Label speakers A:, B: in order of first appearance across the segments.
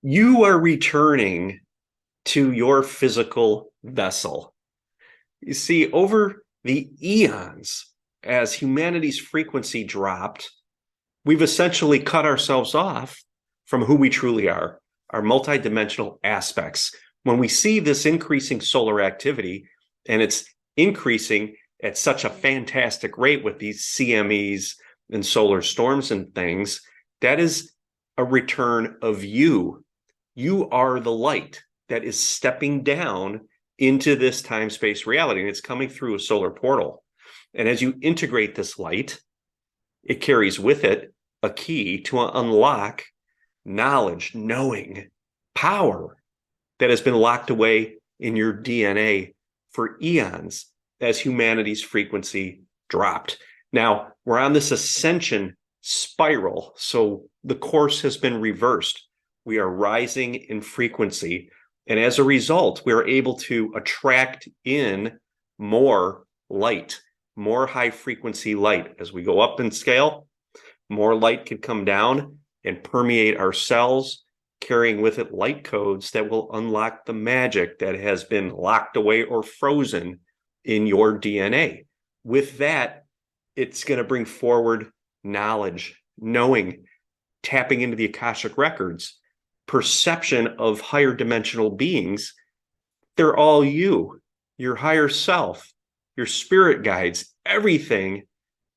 A: You are returning to your physical vessel. You see, over the eons, as humanity's frequency dropped, we've essentially cut ourselves off from who we truly are, our multidimensional aspects. When we see this increasing solar activity, and it's increasing at such a fantastic rate with these CMEs and solar storms and things, that is a return of you. You are the light that is stepping down into this time-space reality, and it's coming through a solar portal. And as you integrate this light, it carries with it a key to unlock knowledge, knowing, power that has been locked away in your DNA for eons as humanity's frequency dropped. Now, we're on this ascension spiral, so the course has been reversed. We are rising in frequency, and as a result, we are able to attract in more light, more high frequency light. As we go up in scale, more light can come down and permeate our cells, carrying with it light codes that will unlock the magic that has been locked away or frozen in your DNA. With that, it's going to bring forward knowledge, knowing, tapping into the Akashic records, perception of higher dimensional beings. They're all you, your higher self, your spirit guides. Everything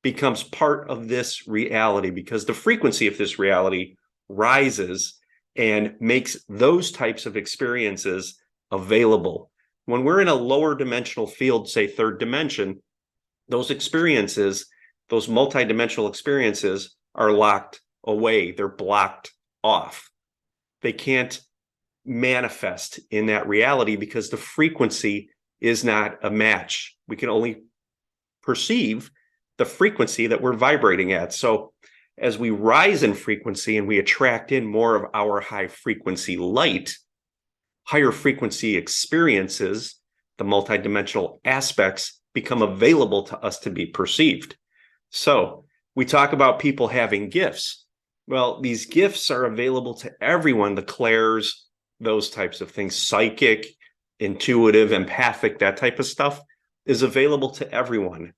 A: becomes part of this reality because the frequency of this reality rises and makes those types of experiences available. When we're in a lower dimensional field, say third dimension, those experiences, those multidimensional experiences are locked away. They're blocked off. They can't manifest in that reality because the frequency is not a match. We can only perceive the frequency that we're vibrating at. So as we rise in frequency and we attract in more of our high frequency light, higher frequency experiences, the multidimensional aspects become available to us to be perceived. So we talk about people having gifts. Well, these gifts are available to everyone, the clairs, those types of things, psychic, intuitive, empathic, that type of stuff is available to everyone.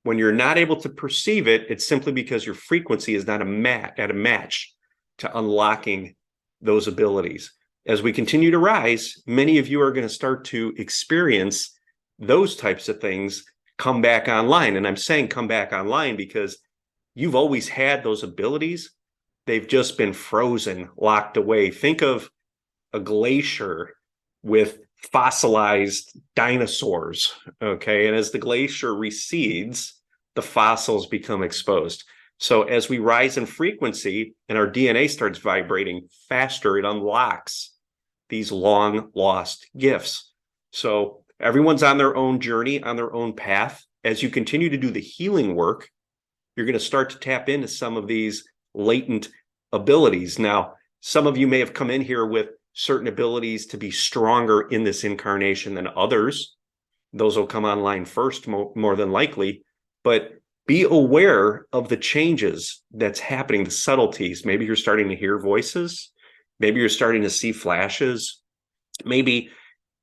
A: When you're not able to perceive it, it's simply because your frequency is not at a match to unlocking those abilities. As we continue to rise, many of you are going to start to experience those types of things come back online. And I'm saying come back online because you've always had those abilities. They've just been frozen, locked away. Think of a glacier with fossilized dinosaurs, okay? And as the glacier recedes, the fossils become exposed. So as we rise in frequency and our DNA starts vibrating faster, it unlocks these long lost gifts. So everyone's on their own journey, on their own path. As you continue to do the healing work, you're going to start to tap into some of these latent abilities. Now, some of you may have come in here with certain abilities to be stronger in this incarnation than others. Those will come online first, more than likely. But be aware of the changes that's happening, the subtleties. Maybe you're starting to hear voices. Maybe you're starting to see flashes. Maybe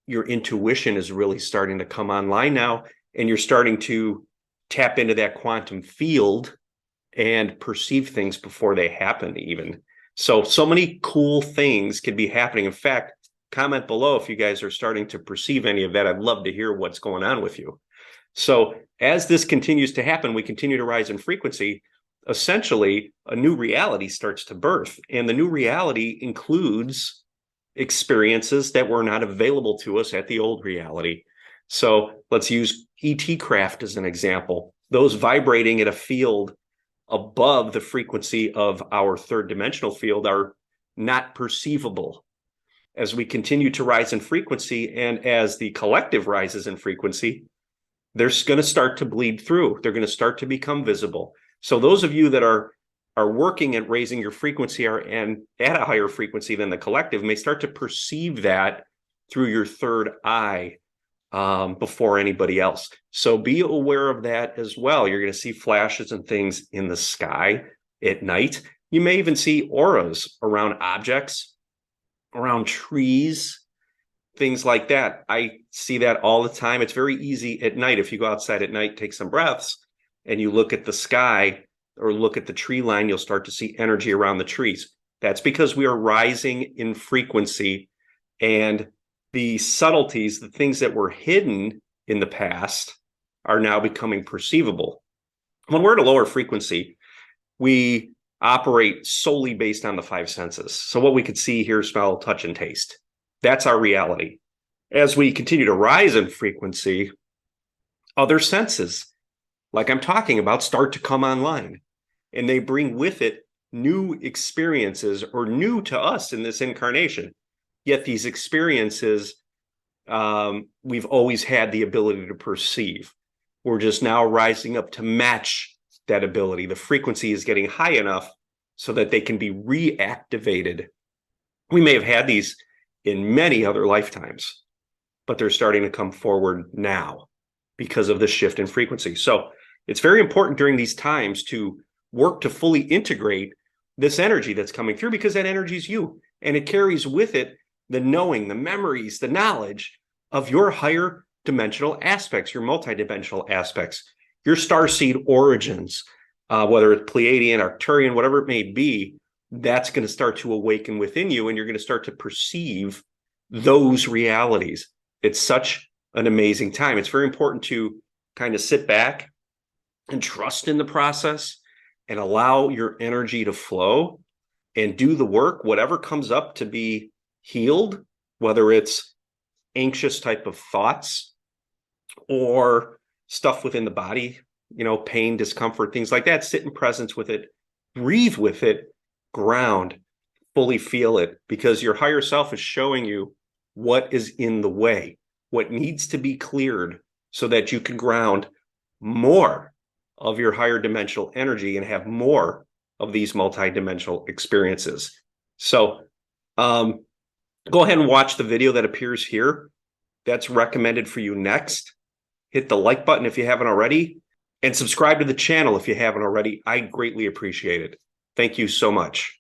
A: your intuition is really starting to come online now, and you're starting to tap into that quantum field and perceive things before they happen even. So many cool things can be happening. In fact, comment below if you guys are starting to perceive any of that. I'd love to hear what's going on with you. So as this continues to happen, we continue to rise in frequency. Essentially, a new reality starts to birth. And the new reality includes experiences that were not available to us at the old reality. So let's use ET craft as an example. Those vibrating at a field above the frequency of our third dimensional field are not perceivable. As we continue to rise in frequency and as the collective rises in frequency, they're going to start to bleed through. They're going to start to become visible. So those of you that are working at raising your frequency and at a higher frequency than the collective may start to perceive that through your third eye before anybody else. So be aware of that as well. You're going to see flashes and things in the sky at night. You may even see auras around objects. around trees, things like that. I see that all the time. It's very easy at night. If you go outside at night, take some breaths, and you look at the sky or look at the tree line, you'll start to see energy around the trees. That's because we are rising in frequency, and the subtleties, the things that were hidden in the past, are now becoming perceivable. When we're at a lower frequency, we operate solely based on the five senses. So what we could see, hear, smell, touch, and taste. That's our reality. As we continue to rise in frequency, other senses, like I'm talking about, start to come online, and they bring with it new experiences, or new to us in this incarnation. Yet these experiences, we've always had the ability to perceive. We're just now rising up to match that ability. The frequency is getting high enough so that they can be reactivated. We may have had these in many other lifetimes, but they're starting to come forward now because of the shift in frequency. So it's very important during these times to work to fully integrate this energy that's coming through, because that energy is you, and it carries with it the knowing, the memories, the knowledge of your higher dimensional aspects, your multidimensional aspects, your starseed origins, whether it's Pleiadian, Arcturian, whatever it may be. That's going to start to awaken within you, and you're going to start to perceive those realities. It's such an amazing time. It's very important to kind of sit back and trust in the process and allow your energy to flow and do the work, whatever comes up to be healed, whether it's anxious type of thoughts or stuff within the body, pain, discomfort, things like that. Sit in presence with it, breathe with it, ground, fully feel it, because your higher self is showing you what is in the way, what needs to be cleared, so that you can ground more of your higher dimensional energy and have more of these multidimensional experiences. So go ahead and watch the video that appears here. That's recommended for you next. Hit the like button if you haven't already, and subscribe to the channel if you haven't already. I greatly appreciate it. Thank you so much.